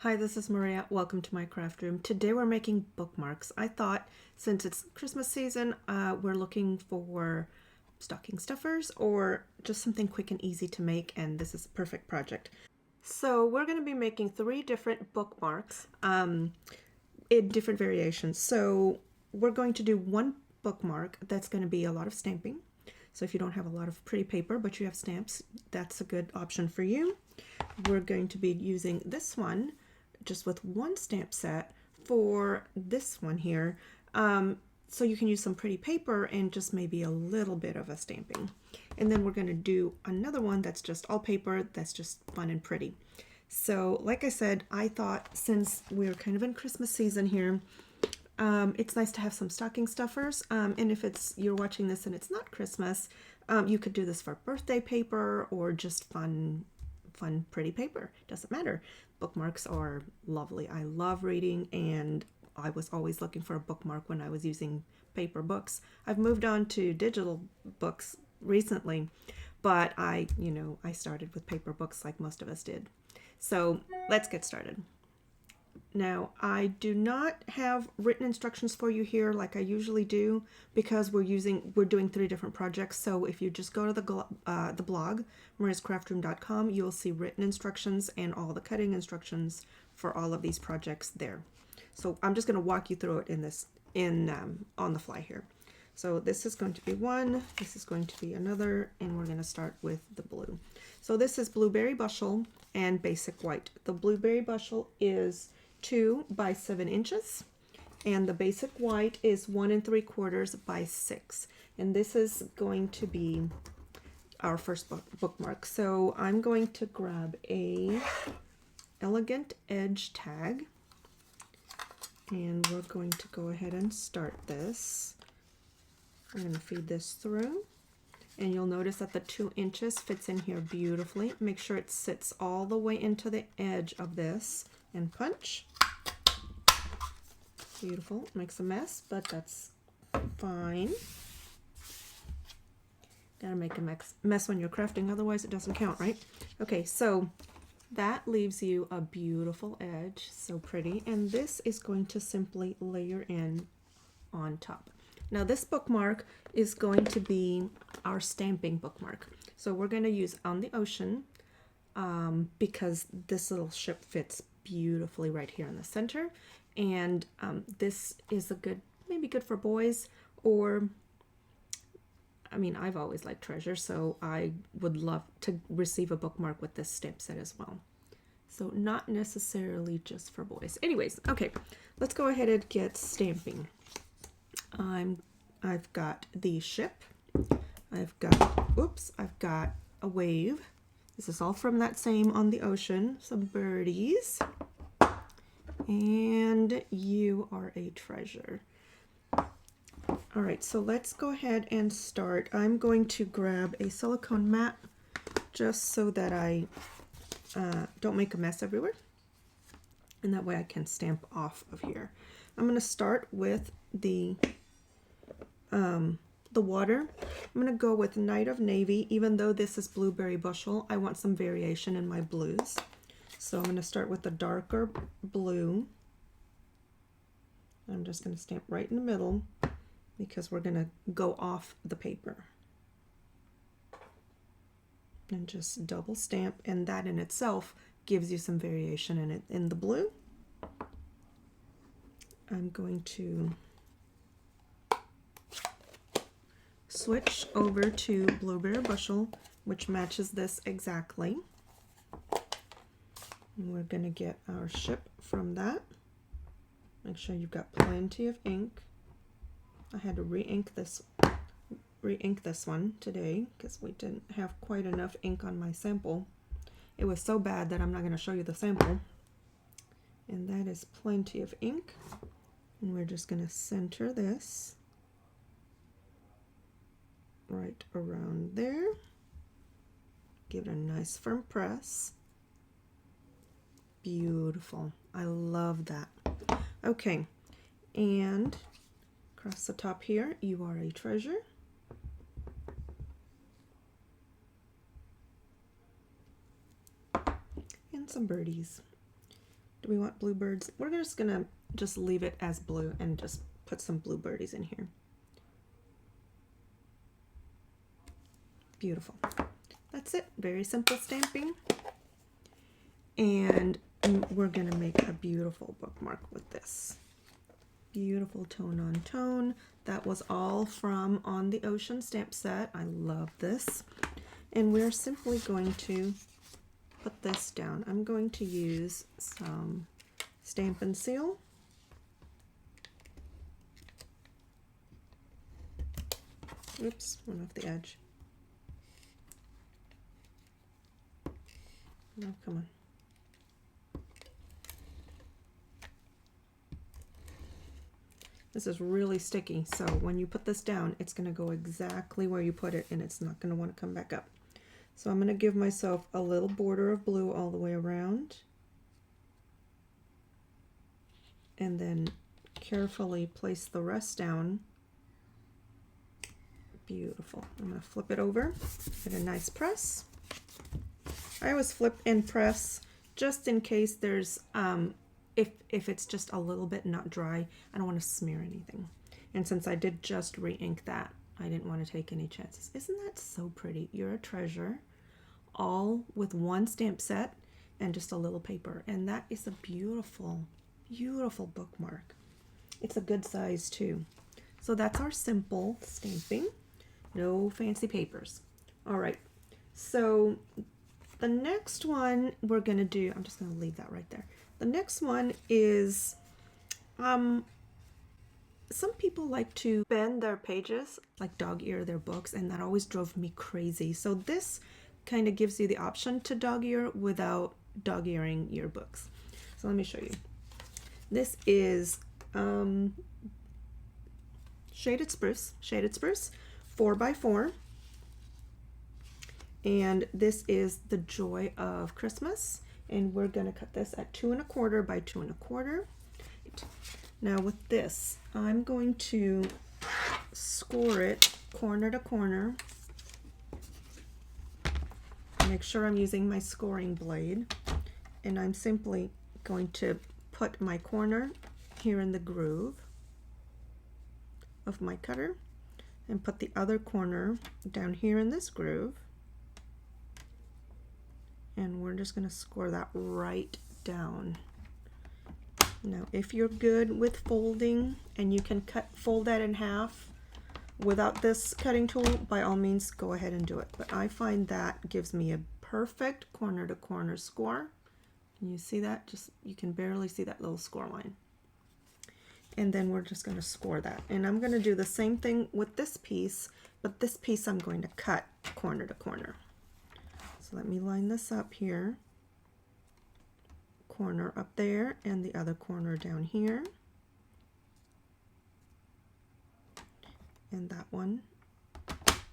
Hi, this is Maria. Welcome to my craft room. Today we're making bookmarks. I thought since it's Christmas season, we're looking for stocking stuffers or just something quick and easy to make, and this is a perfect project. So we're going to be making 3 different bookmarks in different variations. So we're going to do one bookmark that's going to be a lot of stamping. So if you don't have a lot of pretty paper but you have stamps, that's a good option for you. We're going to be using this one just with one stamp set for this one here. So you can use some pretty paper and just maybe a little bit of a stamping. And then we're going to do another one that's just all paper, that's just fun and pretty. So like I said, I thought since we're kind of in Christmas season here, it's nice to have some stocking stuffers. And if you're watching this and it's not Christmas, you could do this for birthday paper or just fun pretty paper. Doesn't matter. Bookmarks are lovely. I love reading, and I was always looking for a bookmark when I was using paper books. I've moved on to digital books recently, but I started with paper books like most of us did. So let's get started. Now, I do not have written instructions for you here like I usually do because we're doing 3 different projects. So if you just go to the blog, mariascraftroom.com, you'll see written instructions and all the cutting instructions for all of these projects there. So I'm just going to walk you through it on the fly here. So this is going to be one, this is going to be another, and we're going to start with the blue. So this is blueberry bushel and basic white. The blueberry bushel is 2 by 7 inches, and the basic white is 1 3/4 by 6. And this is going to be our first bookmark. So I'm going to grab a elegant edge tag, and we're going to go ahead and start this. I'm going to feed this through, and you'll notice that the 2 inches fits in here beautifully. Make sure it sits all the way into the edge of this, and punch. Beautiful. Makes a mess, but that's fine. Gotta make a mess when you're crafting, otherwise it doesn't count, right? Okay, so that leaves you a beautiful edge, so pretty, and this is going to simply layer in on top. Now this bookmark is going to be our stamping bookmark. So we're going to use On the Ocean because this little ship fits beautifully right here in the center. And this is maybe good for boys, or I mean, I've always liked treasure, so I would love to receive a bookmark with this stamp set as well. So not necessarily just for boys. Anyways, okay, let's go ahead and get stamping. I've got the ship. I've got a wave. This is all from that same On the Ocean. Some birdies. And you are a treasure. All right, so let's go ahead and start. I'm going to grab a silicone mat just so that I don't make a mess everywhere. And that way I can stamp off of here. I'm going to start with the water. I'm going to go with Night of Navy. Even though this is blueberry bushel, I want some variation in my blues. So I'm going to start with the darker blue. I'm just going to stamp right in the middle because we're going to go off the paper. And just double stamp, and that in itself gives you some variation in it. In the blue, I'm going to switch over to blueberry bushel, which matches this exactly. And we're going to get our ship from that. Make sure you've got plenty of ink. I had to re-ink this one today because we didn't have quite enough ink on my sample. It was so bad that I'm not going to show you the sample. And that is plenty of ink. And we're just going to center this right around there. Give it a nice firm press. Beautiful. I love that. Okay, and across the top here, you are a treasure. And some birdies. Do we want bluebirds? We're just gonna leave it as blue and just put some bluebirdies in here. Beautiful. That's it. Very simple stamping. And we're gonna make a beautiful bookmark with this. Beautiful tone on tone. That was all from On the Ocean stamp set. I love this. And we're simply going to put this down. I'm going to use some Stampin' Seal. Oops, went off the edge. No, come on. This is really sticky, so when you put this down, it's going to go exactly where you put it, and it's not going to want to come back up. So I'm going to give myself a little border of blue all the way around, and then carefully place the rest down. Beautiful. I'm going to flip it over, get a nice press. I always flip and press just in case there's if it's just a little bit not dry, I don't want to smear anything. And since I did just re-ink that, I didn't want to take any chances. Isn't that so pretty? You're a treasure. All with one stamp set and just a little paper. And that is a beautiful, beautiful bookmark. It's a good size too. So that's our simple stamping. No fancy papers. All right. So the next one we're going to do, I'm just going to leave that right there. The next one is, some people like to bend their pages, like dog ear their books, and that always drove me crazy. So this kind of gives you the option to dog ear without dog earing your books. So let me show you. This is Shaded Spruce 4x4. And this is The Joy of Christmas. And we're going to cut this at 2 1/4 by 2 1/4. Now with this, I'm going to score it corner to corner. Make sure I'm using my scoring blade. And I'm simply going to put my corner here in the groove of my cutter and put the other corner down here in this groove. And we're just going to score that right down. Now, if you're good with folding and you can fold that in half without this cutting tool, by all means, go ahead and do it. But I find that gives me a perfect corner to corner score. Can you see that? You can barely see that little score line. And then we're just going to score that. And I'm going to do the same thing with this piece, but this piece I'm going to cut corner to corner. So let me line this up here, corner up there and the other corner down here, and that one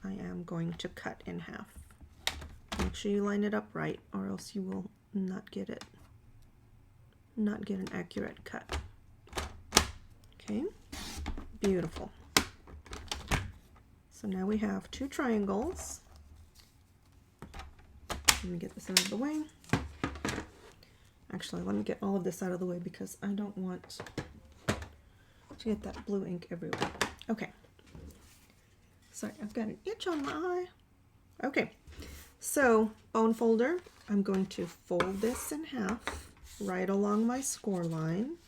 I am going to cut in half. Make sure you line it up right, or else you will not get an accurate cut. Okay, beautiful. So now we have 2 triangles. Let me get this out of the way. Actually, let me get all of this out of the way because I don't want to get that blue ink everywhere. Okay. Sorry, I've got an itch on my eye. Okay, so bone folder, I'm going to fold this in half right along my score line.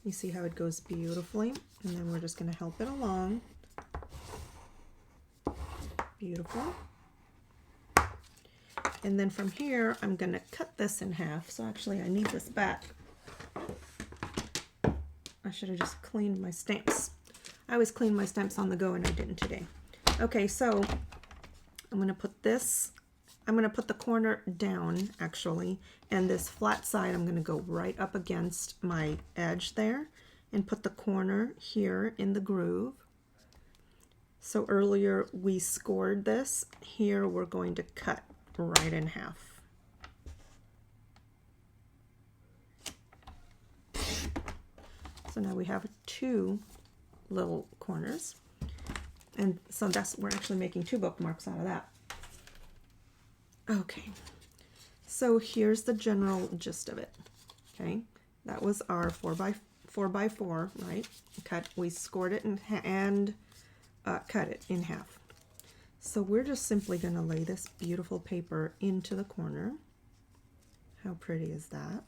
You see how it goes beautifully, and then we're just going to help it along. Beautiful. And then from here, I'm going to cut this in half. So actually, I need this back. I should have just cleaned my stamps. I always clean my stamps on the go, and I didn't today. Okay, so I'm going to put this, I'm going to put the corner down, actually, and this flat side, I'm going to go right up against my edge there and put the corner here in the groove. So earlier, we scored this. Here, we're going to cut right in half. So now we have 2 little corners, and so we're actually making 2 bookmarks out of that. Okay, So here's the general gist of it. Okay, that was our 4x4, right? We scored it and cut it in half. So we're just simply going to lay this beautiful paper into the corner. How pretty is that?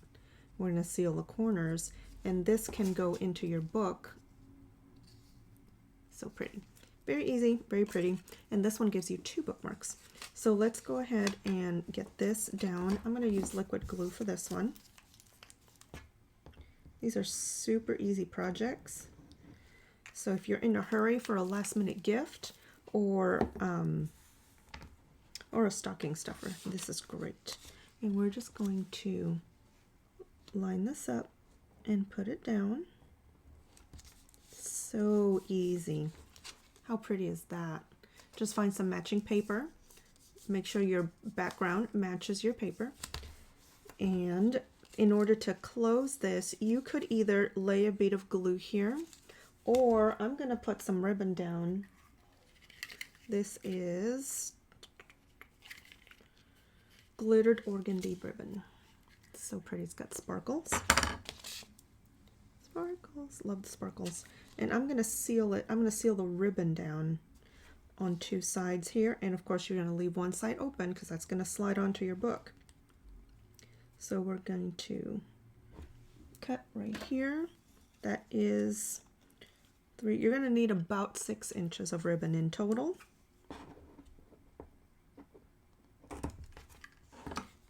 We're going to seal the corners, and this can go into your book. So pretty. Very easy, very pretty. And this one gives you 2 bookmarks. So let's go ahead and get this down. I'm going to use liquid glue for this one. These are super easy projects. So if you're in a hurry for a last minute gift or a stocking stuffer, this is great. And we're just going to line this up and put it down. So easy. How pretty is that? Just find some matching paper. Make sure your background matches your paper. And in order to close this, you could either lay a bead of glue here, or I'm going to put some ribbon down. This is glittered organdy ribbon. It's so pretty. It's got sparkles. Sparkles. Love the sparkles. And I'm going to seal it. I'm going to seal the ribbon down on 2 sides here. And of course, you're going to leave one side open because that's going to slide onto your book. So we're going to cut right here. That is 3. You're going to need about 6 inches of ribbon in total.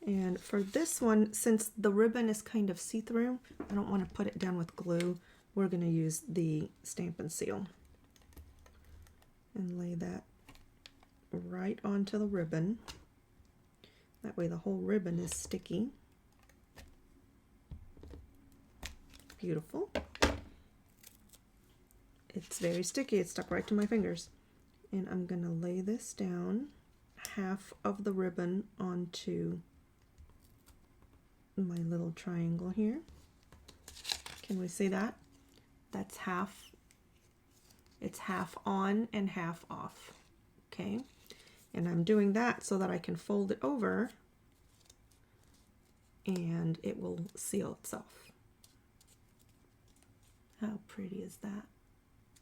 And for this one, since the ribbon is kind of see-through, I don't want to put it down with glue. We're going to use the Stampin' Seal and lay that right onto the ribbon. That way the whole ribbon is sticky. Beautiful. It's very sticky. It's stuck right to my fingers. And I'm going to lay this down, half of the ribbon onto my little triangle here. Can we see that? That's half. It's half on and half off. Okay. And I'm doing that so that I can fold it over and it will seal itself. How pretty is that?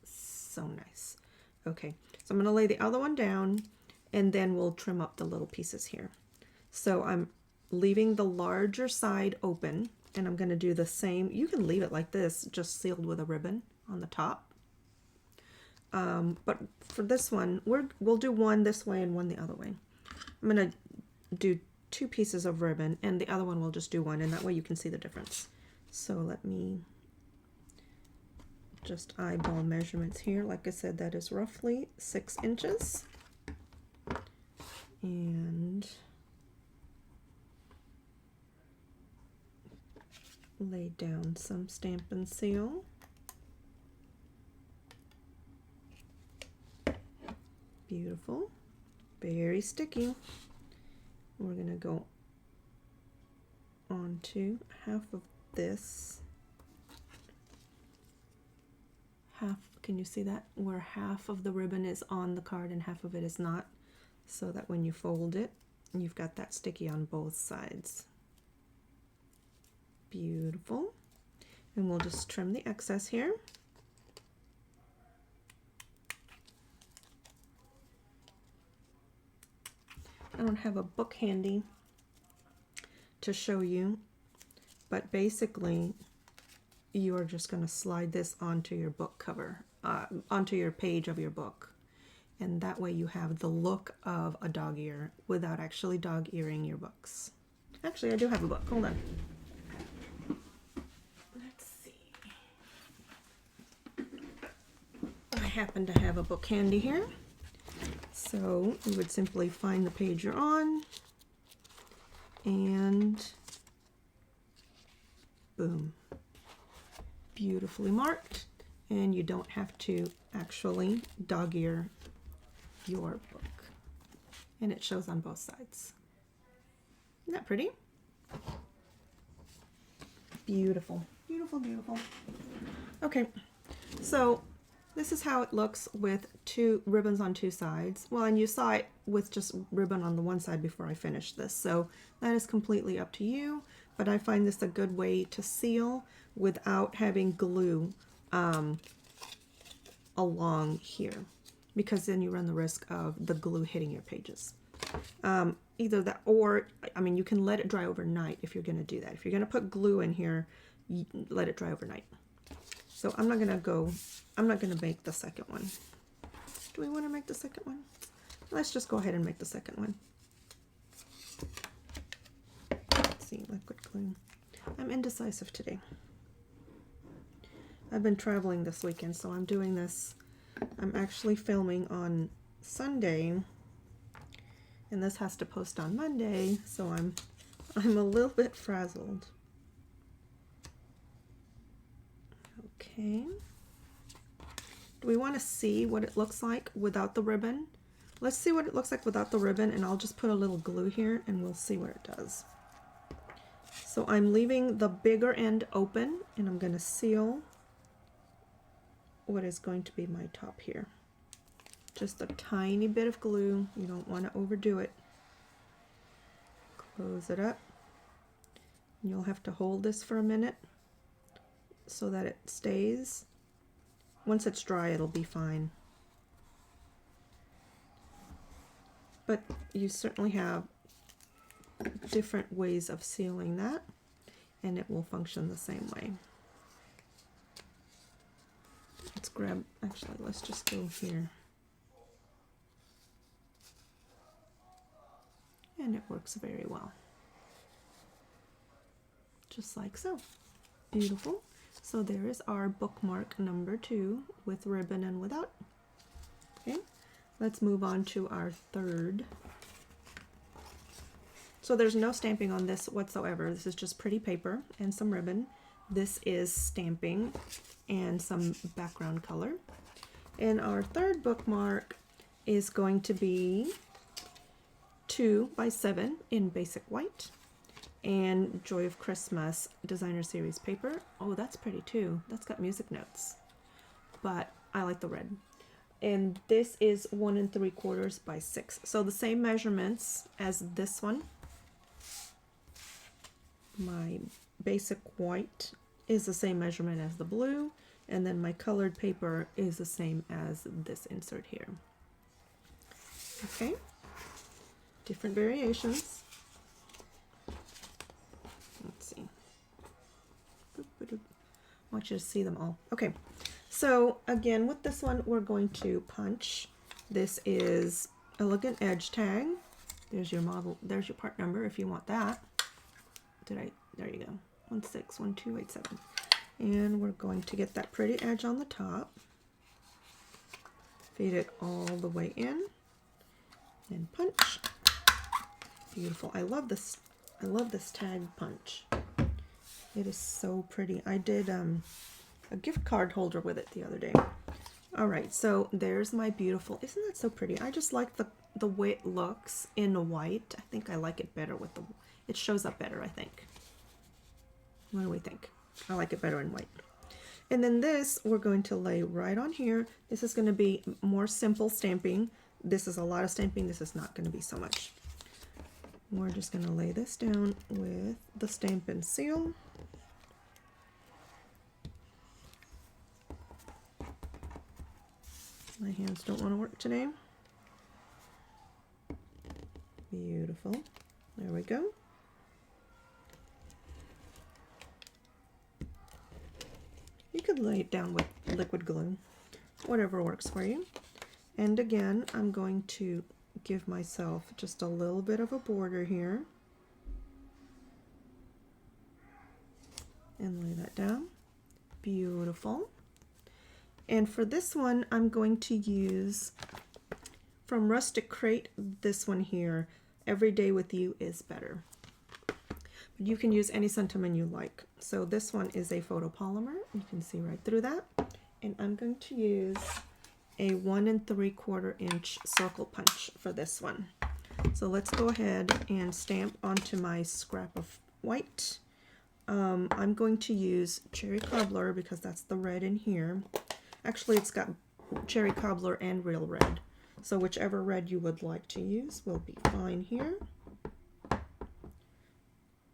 So nice. Okay, so I'm going to lay the other one down and then we'll trim up the little pieces here. So I'm leaving the larger side open and I'm going to do the same. You can leave it like this, just sealed with a ribbon on the top. But for this one, we'll do one this way and one the other way. I'm going to do 2 pieces of ribbon and the other one we'll just do one, and that way you can see the difference. So let me just eyeball measurements here. Like I said, that is roughly 6 inches. And lay down some Stampin' Seal. Beautiful. Very sticky. We're going to go onto half of this. Half, can you see that? Where half of the ribbon is on the card and half of it is not, so that when you fold it, you've got that sticky on both sides. Beautiful. And we'll just trim the excess here. I don't have a book handy to show you, but basically you are just going to slide this onto your book cover, onto your page of your book, and that way you have the look of a dog ear without actually dog earing your books. Actually, I do have a book. Hold on. Let's see. I happen to have a book handy here. So you would simply find the page you're on and boom, beautifully marked, and you don't have to actually dog ear your book, and it shows on both sides. Isn't that pretty? Beautiful, beautiful, beautiful. Okay, so this is how it looks with two ribbons on two sides. Well, and you saw it with just ribbon on the one side before I finished this. So that is completely up to you, but I find this a good way to seal without having glue along here, because then you run the risk of the glue hitting your pages. Either that, or, I mean, you can let it dry overnight if you're going to do that. If you're going to put glue in here, you let it dry overnight. So I'm not going to make the second one. Do we want to make the second one? Let's just go ahead and make the second one. Let's see, liquid glue. I'm indecisive today. I've been traveling this weekend, so I'm doing this. I'm actually filming on Sunday, and this has to post on Monday, so I'm a little bit frazzled. Okay. Do we want to see what it looks like without the ribbon? Let's see what it looks like without the ribbon, and I'll just put a little glue here and we'll see what it does. So I'm leaving the bigger end open, and I'm going to seal what is going to be my top here. Just a tiny bit of glue. You don't want to overdo it. Close it up. And you'll have to hold this for a minute so that it stays. Once it's dry, it'll be fine. But you certainly have different ways of sealing that, and it will function the same way. Let's grab, actually, let's just go here. And it works very well. Just like so. Beautiful. So there is our bookmark number 2 with ribbon and without. Okay, let's move on to our third. So there's no stamping on this whatsoever. This is just pretty paper and some ribbon. This is stamping and some background color. And our third bookmark is going to be 2 by 7 in basic white and Joy of Christmas designer series paper. Oh, that's pretty too. That's got music notes, but I like the red. And this is 1 3/4 by 6. So the same measurements as this one. My basic white is the same measurement as the blue, and then my colored paper is the same as this insert here. Okay, different variations. Let's see. I want you to see them all. Okay, so again with this one we're going to punch. This is Elegant Edge Tag. There's your model, there's your part number if you want that. There you go, 161287. And we're going to get that pretty edge on the top, feed it all the way in, and punch. Beautiful. I love this tag punch. It is so pretty. I did a gift card holder with it the other day. All right, so there's my beautiful. Isn't that so pretty? I just like the way it looks in the white. I think I like it better with the. It shows up better, I think. What do we think? I like it better in white. And then this we're going to lay right on here. This is going to be more simple stamping. This is a lot of stamping. This is not going to be so much. We're just going to lay this down with the Stampin' Seal. My hands don't want to work today. Beautiful. There we go. You could lay it down with liquid glue, whatever works for you. And again, I'm going to give myself just a little bit of a border here. And lay that down. Beautiful. And for this one, I'm going to use from Rustic Crate, this one here, Every Day With You Is Better. You can use any sentiment you like. So this one is a photopolymer. You can see right through that. And I'm going to use a 1 3/4 inch circle punch for this one. So let's go ahead and stamp onto my scrap of white. I'm going to use Cherry Cobbler because that's the red in here. Actually, it's got cherry cobbler and real red. So whichever red you would like to use will be fine here.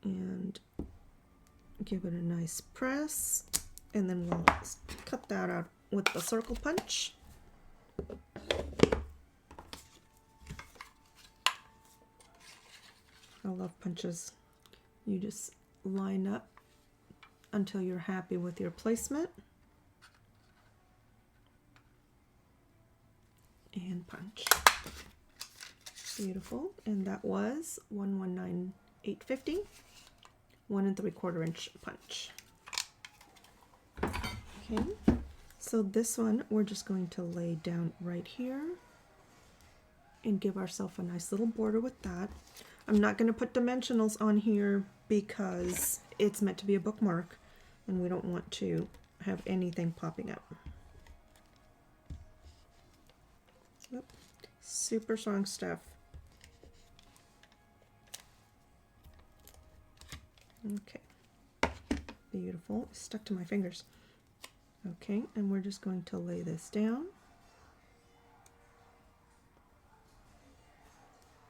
And give it a nice press, and then we'll cut that out with the circle punch. I love punches. You just line up until you're happy with your placement. And punch. Beautiful. And that was 119,850, 1 3/4 inch punch. Okay, so this one we're just going to lay down right here and give ourselves a nice little border with that. I'm not going to put dimensionals on here because it's meant to be a bookmark and we don't want to have anything popping up. Yep. Super strong stuff. Okay, beautiful. It's stuck to my fingers. Okay, and we're just going to lay this down.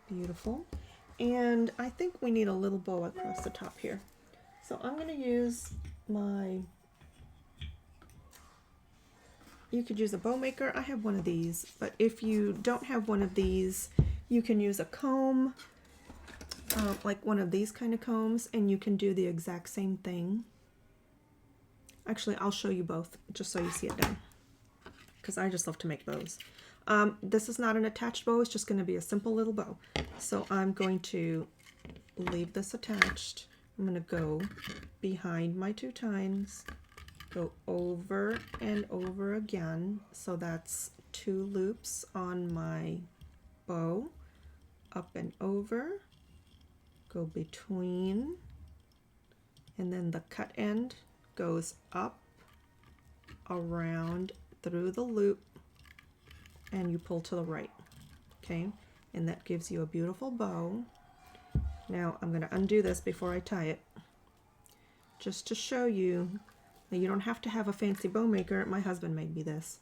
Beautiful. And I think we need a little bow across the top here. So I'm going to use my, you could use a bow maker. I have one of these, but if you don't have one of these, you can use a comb, like one of these kind of combs, and you can do the exact same thing. Actually, I'll show you both just so you see it done, because I just love to make bows. This is not an attached bow, it's just going to be a simple little bow. So I'm going to leave this attached. I'm going to go behind my 2 tines, go over and over again. So that's 2 loops on my bow, up and over, go between, and then the cut end goes up, around, through the loop, and you pull to the right. Okay, and that gives you a beautiful bow. Now I'm going to undo this before I tie it, just to show you that you don't have to have a fancy bow maker. My husband made me this.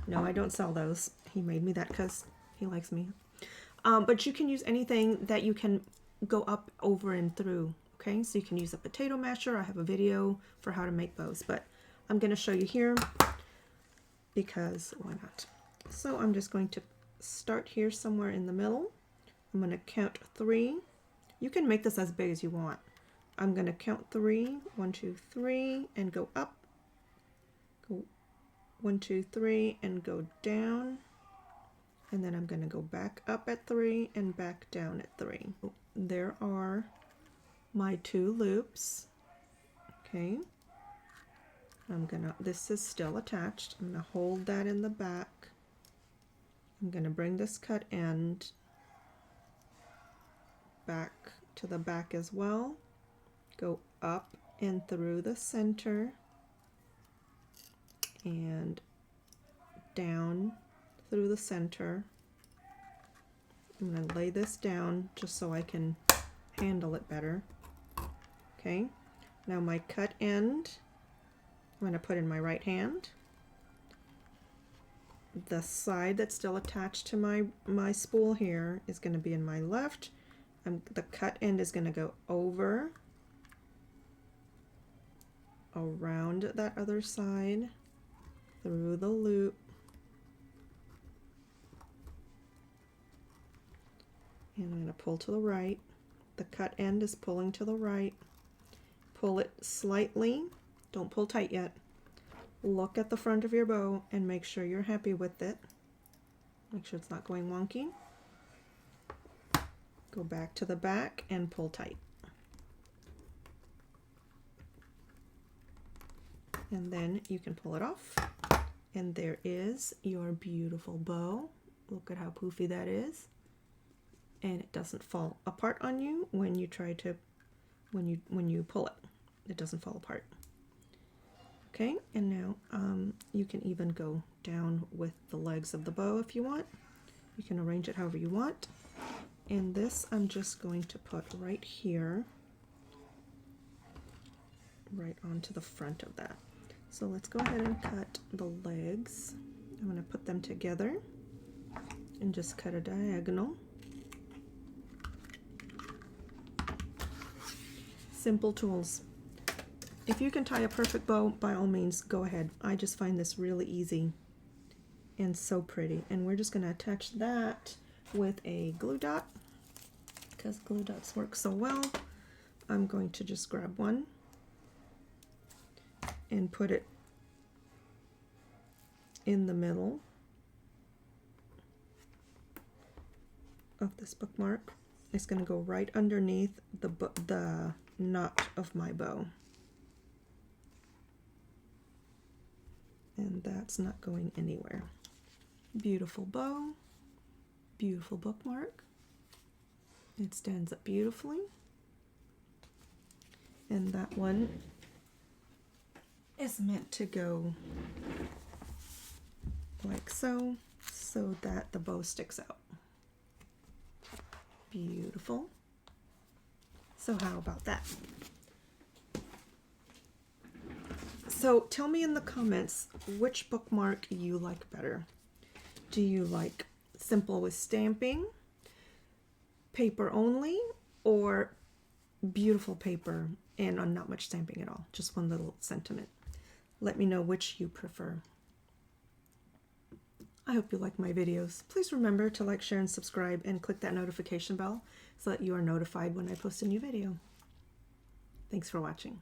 No, I don't sell those. He made me that because he likes me. But you can use anything that you can go up, over, and through. Okay, so you can use a potato masher. I have a video for how to make bows, but I'm going to show you here because why not? So I'm just going to start here somewhere in the middle. I'm going to count 3. You can make this as big as you want. I'm going to count 3, 1, 2, 3, and go up. Go 1, 2, 3, and go down. And then I'm going to go back up at 3 and back down at 3. There are my 2 loops. Okay. This is still attached. I'm going to hold that in the back. I'm going to bring this cut end back to the back as well. Go up and through the center and down through the center. I'm going to lay this down just so I can handle it better. Okay, now my cut end I'm going to put in my right hand. The side that's still attached to my spool here is going to be in my left. The cut end is going to go over, around that other side, through the loop, and I'm going to pull to the right. The cut end is pulling to the right. Pull it slightly, don't pull tight yet. Look at the front of your bow and make sure you're happy with it. Make sure it's not going wonky. Go back to the back and pull tight. And then you can pull it off. And there is your beautiful bow. Look at how poofy that is. And it doesn't fall apart on you when you try to, when you pull it. It doesn't fall apart. Okay, and now you can even go down with the legs of the bow if you want. You can arrange it however you want. And this I'm just going to put right here, right onto the front of that. So let's go ahead and cut the legs I'm going to put them together and just cut a diagonal. Simple tools. If you can tie a perfect bow, by all means, go ahead. I just find this really easy and so pretty. And we're just going to attach that with a glue dot because glue dots work so well. I'm going to just grab one and put it in the middle of this bookmark. It's going to go right underneath the knot of my bow. And that's not going anywhere. Beautiful bow, beautiful bookmark. It stands up beautifully. And that one is meant to go like so, so that the bow sticks out. Beautiful. So how about that? So tell me in the comments which bookmark you like better. Do you like simple with stamping, paper only, or beautiful paper and on not much stamping at all? Just one little sentiment. Let me know which you prefer. I hope you like my videos. Please remember to like, share, and subscribe, and click that notification bell so that you are notified when I post a new video. Thanks for watching.